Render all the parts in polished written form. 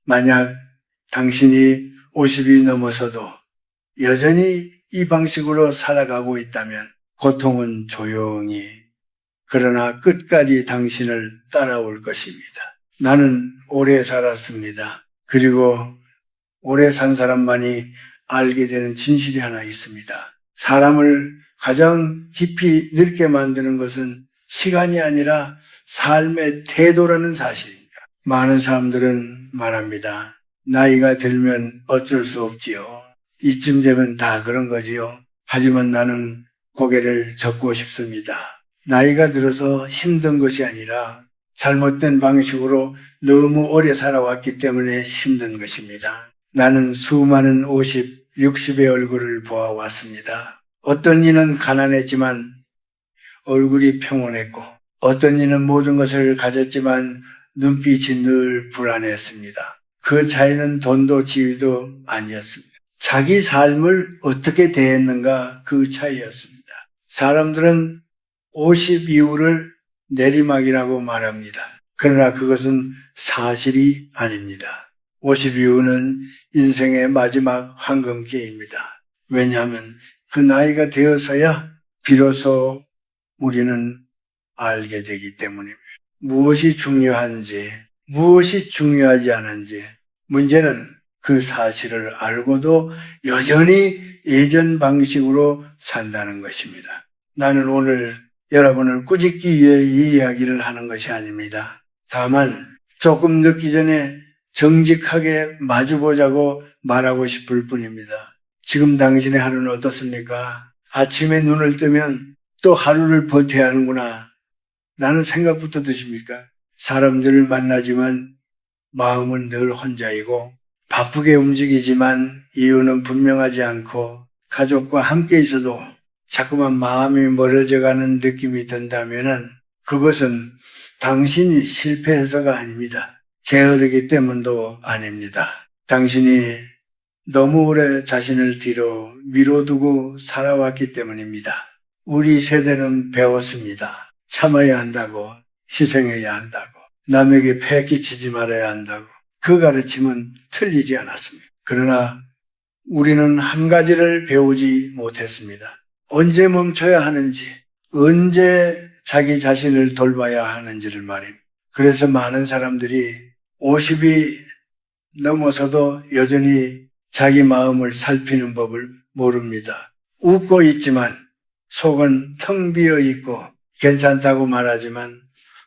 만약 당신이 50이 넘어서도 여전히 이 방식으로 살아가고 있다면 고통은 조용히 그러나 끝까지 당신을 따라올 것입니다. 나는 오래 살았습니다. 그리고 오래 산 사람만이 알게 되는 진실이 하나 있습니다. 사람을 가장 깊이 늙게 만드는 것은 시간이 아니라 삶의 태도라는 사실입니다. 많은 사람들은 말합니다. 나이가 들면 어쩔 수 없지요. 이쯤 되면 다 그런 거지요. 하지만 나는 고개를 젓고 싶습니다. 나이가 들어서 힘든 것이 아니라 잘못된 방식으로 너무 오래 살아왔기 때문에 힘든 것입니다. 나는 수많은 50, 60의 얼굴을 보아왔습니다. 어떤 이는 가난했지만 얼굴이 평온했고 어떤 이는 모든 것을 가졌지만 눈빛이 늘 불안했습니다. 그 차이는 돈도 지위도 아니었습니다. 자기 삶을 어떻게 대했는가 그 차이였습니다. 사람들은 50 이후를 내리막이라고 말합니다. 그러나 그것은 사실이 아닙니다. 50 이후는 인생의 마지막 황금기입니다. 왜냐하면 그 나이가 되어서야 비로소 우리는 알게 되기 때문입니다. 무엇이 중요한지, 무엇이 중요하지 않은지, 문제는 그 사실을 알고도 여전히 예전 방식으로 산다는 것입니다. 나는 오늘 여러분을 꾸짖기 위해 이 이야기를 하는 것이 아닙니다. 다만 조금 늦기 전에 정직하게 마주보자고 말하고 싶을 뿐입니다. 지금 당신의 하루는 어떻습니까? 아침에 눈을 뜨면 또 하루를 버텨야 하는구나. 나는 생각부터 드십니까? 사람들을 만나지만 마음은 늘 혼자이고 바쁘게 움직이지만 이유는 분명하지 않고 가족과 함께 있어도 자꾸만 마음이 멀어져가는 느낌이 든다면 그것은 당신이 실패해서가 아닙니다. 게으르기 때문도 아닙니다. 당신이 너무 오래 자신을 뒤로 미뤄두고 살아왔기 때문입니다. 우리 세대는 배웠습니다. 참아야 한다고, 희생해야 한다고, 남에게 폐 끼치지 말아야 한다고. 그 가르침은 틀리지 않았습니다. 그러나 우리는 한 가지를 배우지 못했습니다. 언제 멈춰야 하는지, 언제 자기 자신을 돌봐야 하는지를 말입니다. 그래서 많은 사람들이 50이 넘어서도 여전히 자기 마음을 살피는 법을 모릅니다. 웃고 있지만 속은 텅 비어 있고 괜찮다고 말하지만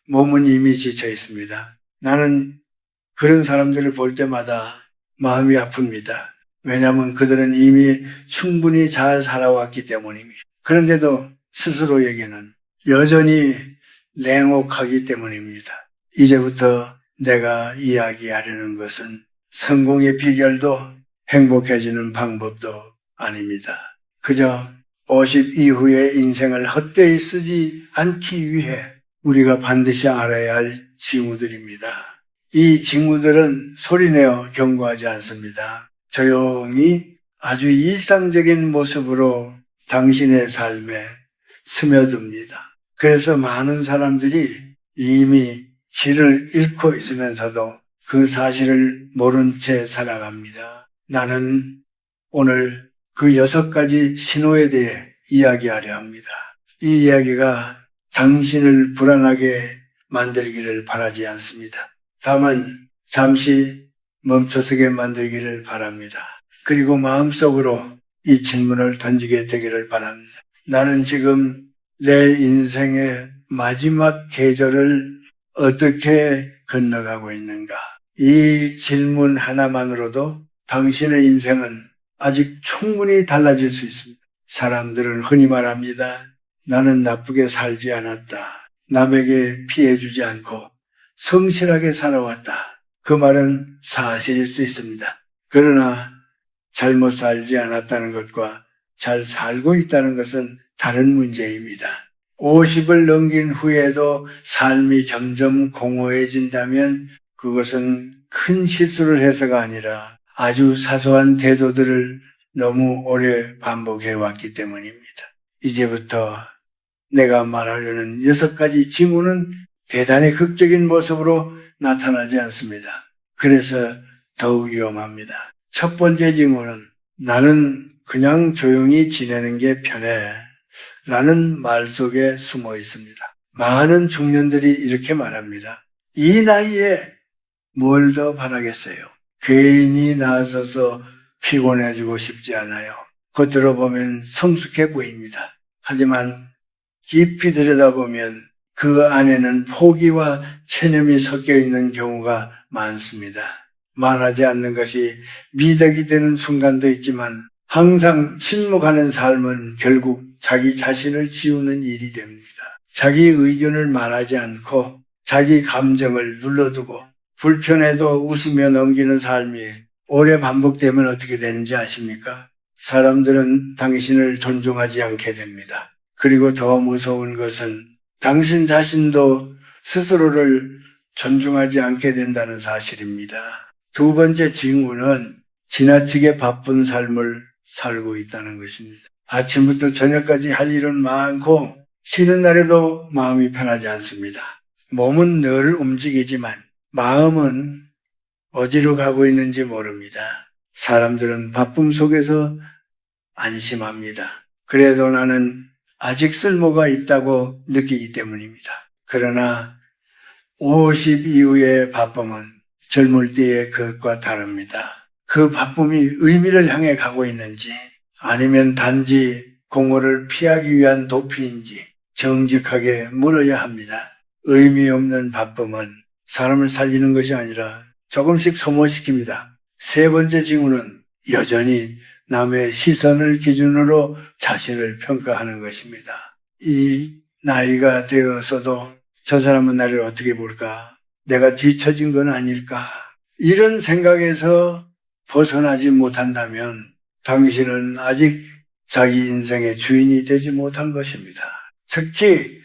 몸은 이미 지쳐 있습니다. 나는 그런 사람들을 볼 때마다 마음이 아픕니다. 왜냐하면 그들은 이미 충분히 잘 살아왔기 때문입니다. 그런데도 스스로에게는 여전히 냉혹하기 때문입니다. 이제부터 내가 이야기하려는 것은 성공의 비결도 행복해지는 방법도 아닙니다. 그저 50 이후의 인생을 헛되이 쓰지 않기 위해 우리가 반드시 알아야 할 징후들입니다. 이 징후들은 소리내어 경고하지 않습니다. 조용히 아주 일상적인 모습으로 당신의 삶에 스며듭니다. 그래서 많은 사람들이 이미 길을 잃고 있으면서도 그 사실을 모른 채 살아갑니다. 나는 오늘 그 6가지 신호에 대해 이야기하려 합니다. 이 이야기가 당신을 불안하게 만들기를 바라지 않습니다. 다만 잠시 멈춰서게 만들기를 바랍니다. 그리고 마음속으로 이 질문을 던지게 되기를 바랍니다. 나는 지금 내 인생의 마지막 계절을 어떻게 건너가고 있는가? 이 질문 하나만으로도 당신의 인생은 아직 충분히 달라질 수 있습니다. 사람들은 흔히 말합니다. 나는 나쁘게 살지 않았다. 남에게 피해주지 않고 성실하게 살아왔다. 그 말은 사실일 수 있습니다. 그러나 잘못 살지 않았다는 것과 잘 살고 있다는 것은 다른 문제입니다. 50을 넘긴 후에도 삶이 점점 공허해진다면 그것은 큰 실수를 해서가 아니라 아주 사소한 태도들을 너무 오래 반복해 왔기 때문입니다. 이제부터 내가 말하려는 6가지 징후는 대단히 극적인 모습으로 나타나지 않습니다. 그래서 더욱 위험합니다. 첫 번째 징후는 나는 그냥 조용히 지내는 게 편해 라는 말 속에 숨어 있습니다. 많은 중년들이 이렇게 말합니다. 이 나이에 뭘 더 바라겠어요? 괜히 나서서 피곤해지고 싶지 않아요. 겉으로 보면 성숙해 보입니다. 하지만 깊이 들여다보면 그 안에는 포기와 체념이 섞여 있는 경우가 많습니다. 말하지 않는 것이 미덕이 되는 순간도 있지만 항상 침묵하는 삶은 결국 자기 자신을 지우는 일이 됩니다. 자기 의견을 말하지 않고 자기 감정을 눌러두고 불편해도 웃으며 넘기는 삶이 오래 반복되면 어떻게 되는지 아십니까? 사람들은 당신을 존중하지 않게 됩니다. 그리고 더 무서운 것은 당신 자신도 스스로를 존중하지 않게 된다는 사실입니다. 두 번째 징후는 지나치게 바쁜 삶을 살고 있다는 것입니다. 아침부터 저녁까지 할 일은 많고 쉬는 날에도 마음이 편하지 않습니다. 몸은 늘 움직이지만 마음은 어디로 가고 있는지 모릅니다. 사람들은 바쁨 속에서 안심합니다. 그래도 나는 아직 쓸모가 있다고 느끼기 때문입니다. 그러나 50 이후의 바쁨은 젊을 때의 것과 다릅니다. 그 바쁨이 의미를 향해 가고 있는지 아니면 단지 공허를 피하기 위한 도피인지 정직하게 물어야 합니다. 의미 없는 바쁨은 사람을 살리는 것이 아니라 조금씩 소모시킵니다. 세 번째 징후는 여전히 남의 시선을 기준으로 자신을 평가하는 것입니다. 이 나이가 되어서도 저 사람은 나를 어떻게 볼까? 내가 뒤처진 건 아닐까? 이런 생각에서 벗어나지 못한다면 당신은 아직 자기 인생의 주인이 되지 못한 것입니다. 특히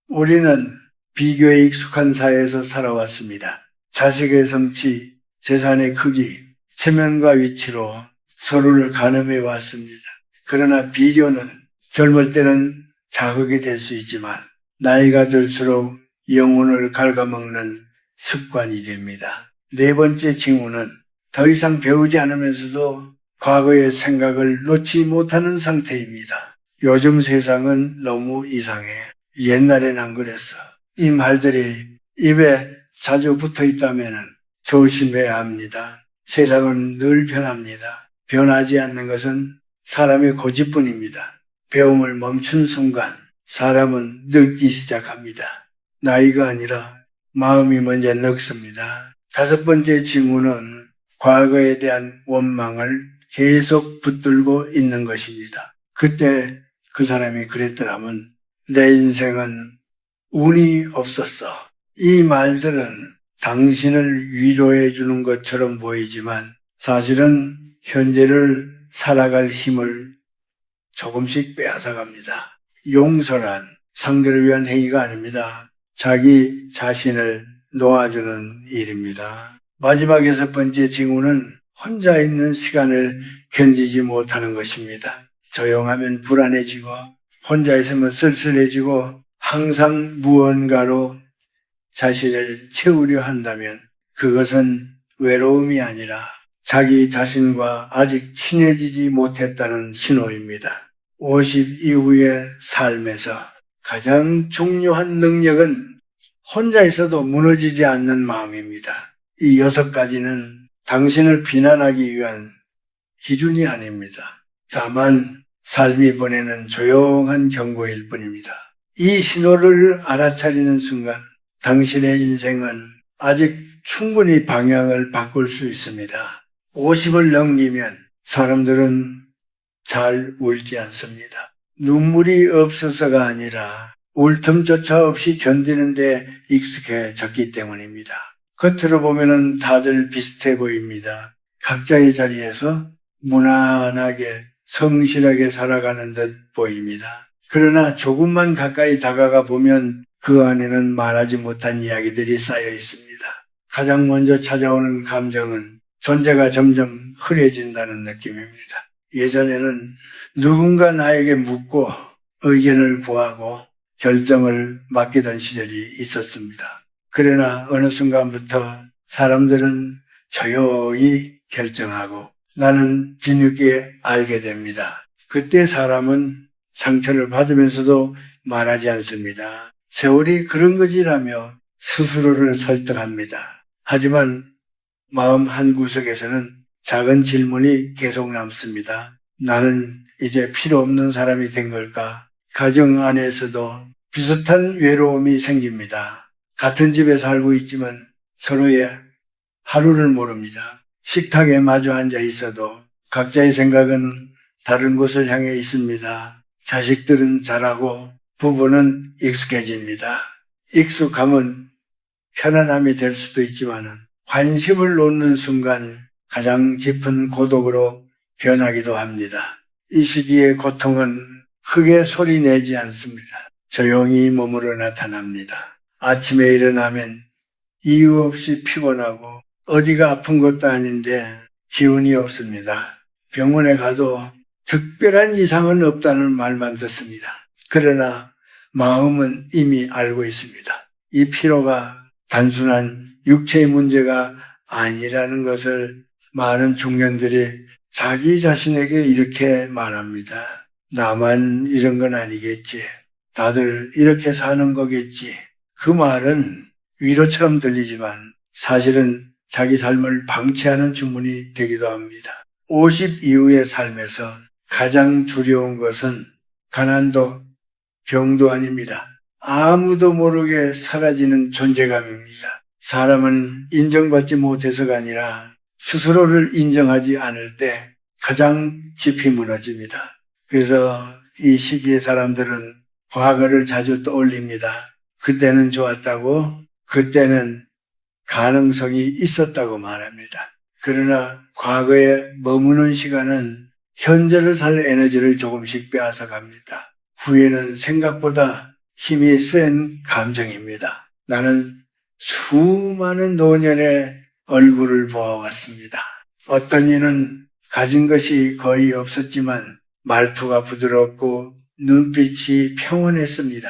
우리는 비교에 익숙한 사회에서 살아왔습니다. 자식의 성취, 재산의 크기, 체면과 위치로 서로를 가늠해 왔습니다. 그러나 비교는 젊을 때는 자극이 될 수 있지만 나이가 들수록 영혼을 갉아먹는 습관이 됩니다. 네 번째 징후는 더 이상 배우지 않으면서도 과거의 생각을 놓지 못하는 상태입니다. 요즘 세상은 너무 이상해. 옛날엔 안 그랬어. 이 말들이 입에 자주 붙어 있다면 조심해야 합니다. 세상은 늘 변합니다. 변하지 않는 것은 사람의 고집뿐입니다. 배움을 멈춘 순간 사람은 늙기 시작합니다. 나이가 아니라 마음이 먼저 늙습니다. 다섯 번째 징후는 과거에 대한 원망을 계속 붙들고 있는 것입니다. 그때 그 사람이 그랬더라면 내 인생은 운이 없었어. 이 말들은 당신을 위로해 주는 것처럼 보이지만 사실은 현재를 살아갈 힘을 조금씩 빼앗아갑니다. 용서란 상대를 위한 행위가 아닙니다. 자기 자신을 놓아주는 일입니다. 마지막 여섯 번째 징후는 혼자 있는 시간을 견디지 못하는 것입니다. 조용하면 불안해지고 혼자 있으면 쓸쓸해지고 항상 무언가로 자신을 채우려 한다면 그것은 외로움이 아니라 자기 자신과 아직 친해지지 못했다는 신호입니다. 50 이후의 삶에서 가장 중요한 능력은 혼자 있어도 무너지지 않는 마음입니다. 이 6가지는 당신을 비난하기 위한 기준이 아닙니다. 다만 삶이 보내는 조용한 경고일 뿐입니다. 이 신호를 알아차리는 순간 당신의 인생은 아직 충분히 방향을 바꿀 수 있습니다. 50을 넘기면 사람들은 잘 울지 않습니다. 눈물이 없어서가 아니라 울 틈조차 없이 견디는 데 익숙해졌기 때문입니다. 겉으로 보면은 다들 비슷해 보입니다. 각자의 자리에서 무난하게 성실하게 살아가는 듯 보입니다. 그러나 조금만 가까이 다가가 보면 그 안에는 말하지 못한 이야기들이 쌓여 있습니다. 가장 먼저 찾아오는 감정은 존재가 점점 흐려진다는 느낌입니다. 예전에는 누군가 나에게 묻고 의견을 구하고 결정을 맡기던 시절이 있었습니다. 그러나 어느 순간부터 사람들은 조용히 결정하고 나는 뒤늦게 알게 됩니다. 그때 사람은 상처를 받으면서도 말하지 않습니다. 세월이 그런 거지라며 스스로를 설득합니다. 하지만 마음 한구석에서는 작은 질문이 계속 남습니다. 나는 이제 필요 없는 사람이 된 걸까? 가정 안에서도 비슷한 외로움이 생깁니다. 같은 집에 살고 있지만 서로의 하루를 모릅니다. 식탁에 마주 앉아 있어도 각자의 생각은 다른 곳을 향해 있습니다. 자식들은 자라고 부부는 익숙해집니다. 익숙함은 편안함이 될 수도 있지만 관심을 놓는 순간 가장 깊은 고독으로 변하기도 합니다. 이 시기의 고통은 크게 소리 내지 않습니다. 조용히 몸으로 나타납니다. 아침에 일어나면 이유 없이 피곤하고 어디가 아픈 것도 아닌데 기운이 없습니다. 병원에 가도 특별한 이상은 없다는 말만 듣습니다. 그러나 마음은 이미 알고 있습니다. 이 피로가 단순한 육체의 문제가 아니라는 것을 많은 중년들이 자기 자신에게 이렇게 말합니다. 나만 이런 건 아니겠지. 다들 이렇게 사는 거겠지. 그 말은 위로처럼 들리지만 사실은 자기 삶을 방치하는 주문이 되기도 합니다. 50 이후의 삶에서 가장 두려운 것은 가난도 병도 아닙니다. 아무도 모르게 사라지는 존재감입니다. 사람은 인정받지 못해서가 아니라 스스로를 인정하지 않을 때 가장 깊이 무너집니다. 그래서 이 시기의 사람들은 과거를 자주 떠올립니다. 그때는 좋았다고, 그때는 가능성이 있었다고 말합니다. 그러나 과거에 머무는 시간은 현재를 살 에너지를 조금씩 빼앗아 갑니다. 후회는 생각보다 힘이 센 감정입니다. 나는 수많은 노년의 얼굴을 보아왔습니다. 어떤 이는 가진 것이 거의 없었지만 말투가 부드럽고 눈빛이 평온했습니다.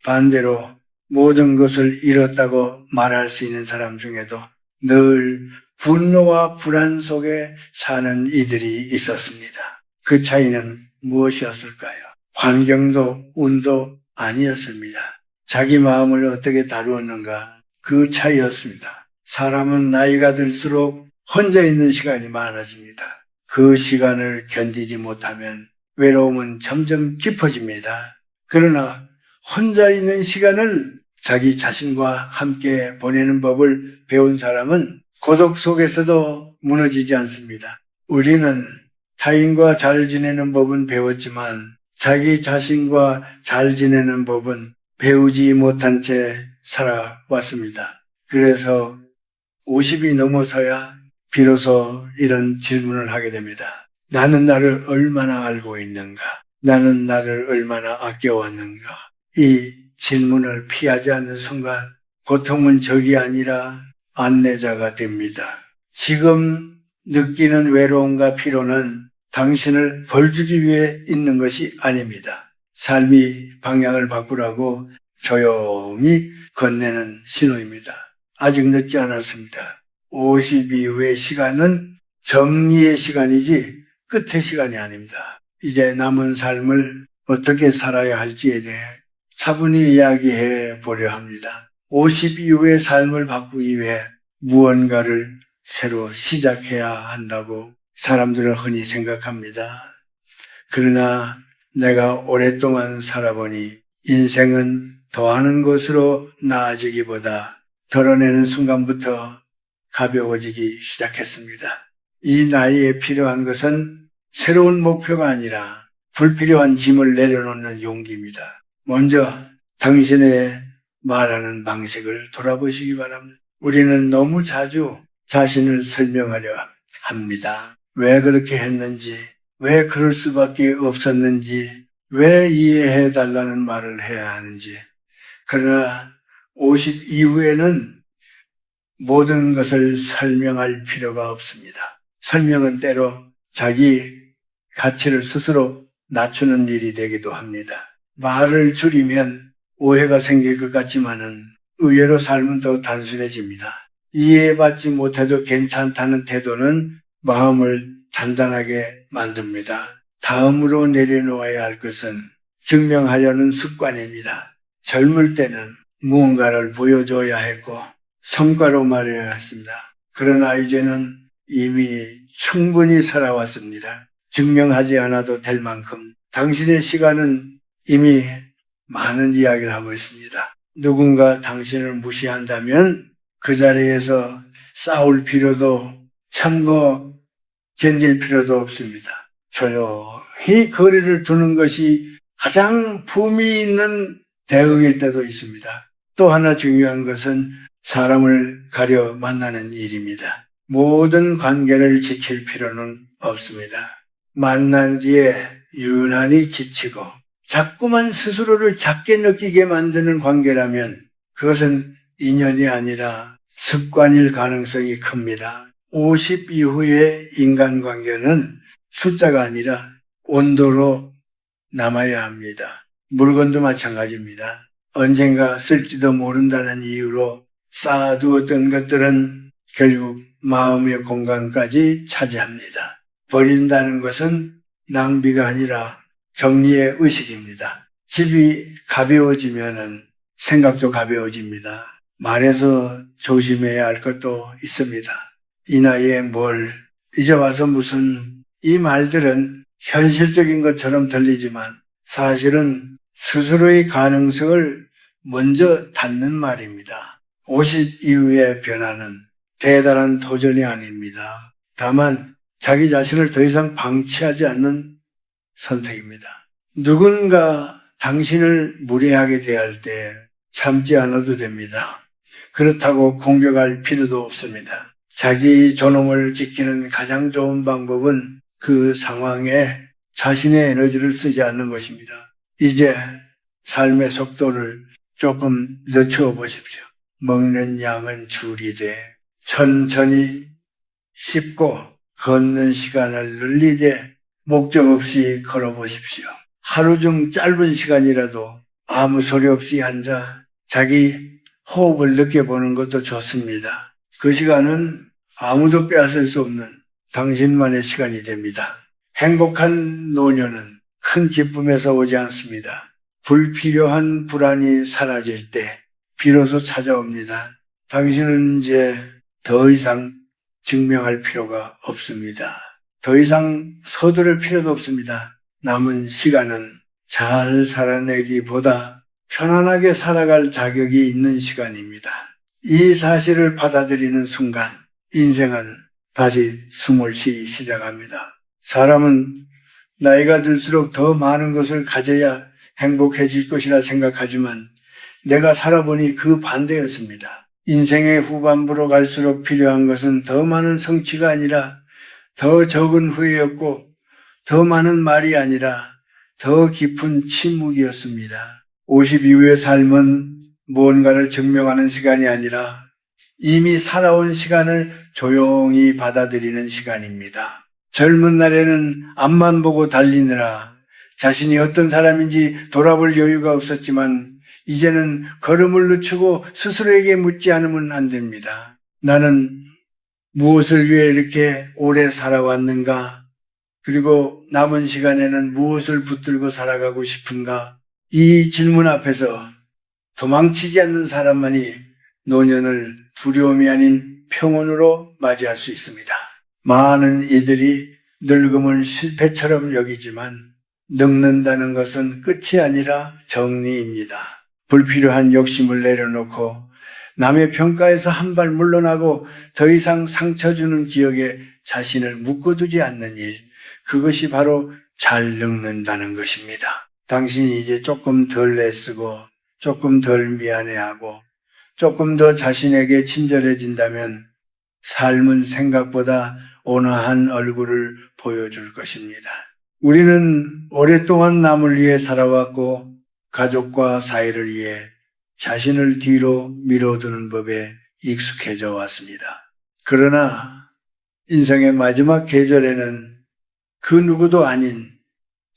반대로 모든 것을 잃었다고 말할 수 있는 사람 중에도 늘 분노와 불안 속에 사는 이들이 있었습니다. 그 차이는 무엇이었을까요? 환경도 운도 아니었습니다. 자기 마음을 어떻게 다루었는가 그 차이였습니다. 사람은 나이가 들수록 혼자 있는 시간이 많아집니다. 그 시간을 견디지 못하면 외로움은 점점 깊어집니다. 그러나 혼자 있는 시간을 자기 자신과 함께 보내는 법을 배운 사람은 고독 속에서도 무너지지 않습니다. 우리는 타인과 잘 지내는 법은 배웠지만 자기 자신과 잘 지내는 법은 배우지 못한 채 살아왔습니다. 그래서 50이 넘어서야 비로소 이런 질문을 하게 됩니다. 나는 나를 얼마나 알고 있는가? 나는 나를 얼마나 아껴왔는가? 이 질문을 피하지 않는 순간 고통은 적이 아니라 안내자가 됩니다. 지금 느끼는 외로움과 피로는 당신을 벌주기 위해 있는 것이 아닙니다. 삶이 방향을 바꾸라고 조용히 건네는 신호입니다. 아직 늦지 않았습니다. 50 이후의 시간은 정리의 시간이지 끝의 시간이 아닙니다. 이제 남은 삶을 어떻게 살아야 할지에 대해 차분히 이야기해 보려 합니다. 50 이후의 삶을 바꾸기 위해 무언가를 새로 시작해야 한다고 사람들은 흔히 생각합니다. 그러나 내가 오랫동안 살아보니 인생은 더하는 것으로 나아지기보다 덜어내는 순간부터 가벼워지기 시작했습니다. 이 나이에 필요한 것은 새로운 목표가 아니라 불필요한 짐을 내려놓는 용기입니다. 먼저 당신의 말하는 방식을 돌아보시기 바랍니다. 우리는 너무 자주 자신을 설명하려 합니다. 왜 그렇게 했는지, 왜 그럴 수밖에 없었는지, 왜 이해해 달라는 말을 해야 하는지. 그러나 50 이후에는 모든 것을 설명할 필요가 없습니다. 설명은 때로 자기 가치를 스스로 낮추는 일이 되기도 합니다. 말을 줄이면 오해가 생길 것 같지만은 의외로 삶은 더 단순해집니다. 이해받지 못해도 괜찮다는 태도는 마음을 단단하게 만듭니다. 다음으로 내려놓아야 할 것은 증명하려는 습관입니다. 젊을 때는 무언가를 보여줘야 했고 성과로 말해야 했습니다. 그러나 이제는 이미 충분히 살아왔습니다. 증명하지 않아도 될 만큼 당신의 시간은 이미 많은 이야기를 하고 있습니다. 누군가 당신을 무시한다면 그 자리에서 싸울 필요도 참고 견딜 필요도 없습니다. 조용히 거리를 두는 것이 가장 품위 있는 대응일 때도 있습니다. 또 하나 중요한 것은 사람을 가려 만나는 일입니다. 모든 관계를 지킬 필요는 없습니다. 만난 뒤에 유난히 지치고 자꾸만 스스로를 작게 느끼게 만드는 관계라면 그것은 인연이 아니라 습관일 가능성이 큽니다. 50 이후의 인간관계는 숫자가 아니라 온도로 남아야 합니다. 물건도 마찬가지입니다. 언젠가 쓸지도 모른다는 이유로 쌓아두었던 것들은 결국 마음의 공간까지 차지합니다. 버린다는 것은 낭비가 아니라 정리의 의식입니다. 집이 가벼워지면은 생각도 가벼워집니다. 말해서 조심해야 할 것도 있습니다. 이 나이에 뭘, 이제 와서 무슨, 이 말들은 현실적인 것처럼 들리지만 사실은 스스로의 가능성을 먼저 닫는 말입니다. 50 이후의 변화는 대단한 도전이 아닙니다. 다만 자기 자신을 더 이상 방치하지 않는 선택입니다. 누군가 당신을 무례하게 대할 때 참지 않아도 됩니다. 그렇다고 공격할 필요도 없습니다. 자기 존엄을 지키는 가장 좋은 방법은 그 상황에 자신의 에너지를 쓰지 않는 것입니다. 이제 삶의 속도를 조금 늦춰 보십시오. 먹는 양은 줄이되 천천히 씹고 걷는 시간을 늘리되 목적 없이 걸어보십시오. 하루 중 짧은 시간이라도 아무 소리 없이 앉아 자기 호흡을 느껴보는 것도 좋습니다. 그 시간은 아무도 빼앗을 수 없는 당신만의 시간이 됩니다. 행복한 노년은 큰 기쁨에서 오지 않습니다. 불필요한 불안이 사라질 때 비로소 찾아옵니다. 당신은 이제 더 이상 증명할 필요가 없습니다. 더 이상 서두를 필요도 없습니다. 남은 시간은 잘 살아내기보다 편안하게 살아갈 자격이 있는 시간입니다. 이 사실을 받아들이는 순간 인생은 다시 숨을 쉬기 시작합니다. 사람은 나이가 들수록 더 많은 것을 가져야 행복해질 것이라 생각하지만 내가 살아보니 그 반대였습니다. 인생의 후반부로 갈수록 필요한 것은 더 많은 성취가 아니라 더 적은 후회였고 더 많은 말이 아니라 더 깊은 침묵이었습니다. 50 이후의 삶은 무언가를 증명하는 시간이 아니라 이미 살아온 시간을 조용히 받아들이는 시간입니다. 젊은 날에는 앞만 보고 달리느라 자신이 어떤 사람인지 돌아볼 여유가 없었지만 이제는 걸음을 늦추고 스스로에게 묻지 않으면 안 됩니다. 나는 무엇을 위해 이렇게 오래 살아왔는가? 그리고 남은 시간에는 무엇을 붙들고 살아가고 싶은가? 이 질문 앞에서 도망치지 않는 사람만이 노년을 두려움이 아닌 평온으로 맞이할 수 있습니다. 많은 이들이 늙음을 실패처럼 여기지만 늙는다는 것은 끝이 아니라 정리입니다. 불필요한 욕심을 내려놓고 남의 평가에서 한 발 물러나고 더 이상 상처 주는 기억에 자신을 묶어두지 않는 일, 그것이 바로 잘 늙는다는 것입니다. 당신이 이제 조금 덜 애쓰고 조금 덜 미안해하고 조금 더 자신에게 친절해진다면 삶은 생각보다 온화한 얼굴을 보여줄 것입니다. 우리는 오랫동안 남을 위해 살아왔고 가족과 사회를 위해 자신을 뒤로 밀어두는 법에 익숙해져 왔습니다. 그러나 인생의 마지막 계절에는 그 누구도 아닌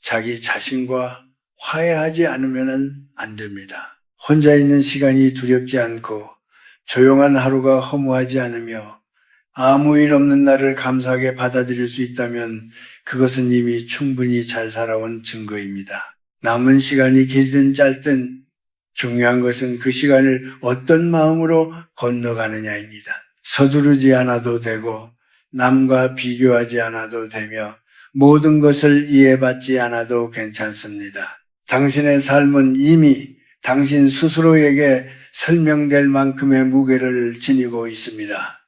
자기 자신과 화해하지 않으면 안 됩니다. 혼자 있는 시간이 두렵지 않고 조용한 하루가 허무하지 않으며 아무 일 없는 날을 감사하게 받아들일 수 있다면 그것은 이미 충분히 잘 살아온 증거입니다. 남은 시간이 길든 짧든 중요한 것은 그 시간을 어떤 마음으로 건너가느냐입니다. 서두르지 않아도 되고 남과 비교하지 않아도 되며 모든 것을 이해받지 않아도 괜찮습니다. 당신의 삶은 이미 당신 스스로에게 설명될 만큼의 무게를 지니고 있습니다.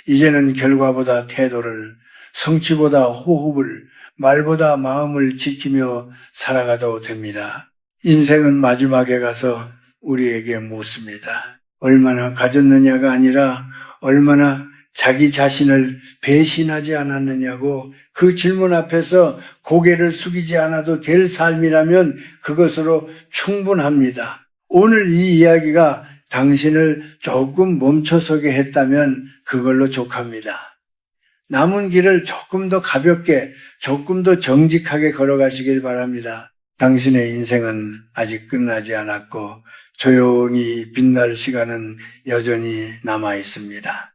이제는 결과보다 태도를, 성취보다 호흡을, 말보다 마음을 지키며 살아가도 됩니다. 인생은 마지막에 가서 우리에게 묻습니다. 얼마나 가졌느냐가 아니라 얼마나 자기 자신을 배신하지 않았느냐고, 그 질문 앞에서 고개를 숙이지 않아도 될 삶이라면 그것으로 충분합니다. 오늘 이 이야기가 당신을 조금 멈춰서게 했다면 그걸로 족합니다. 남은 길을 조금 더 가볍게, 조금 더 정직하게 걸어가시길 바랍니다. 당신의 인생은 아직 끝나지 않았고 조용히 빛날 시간은 여전히 남아 있습니다.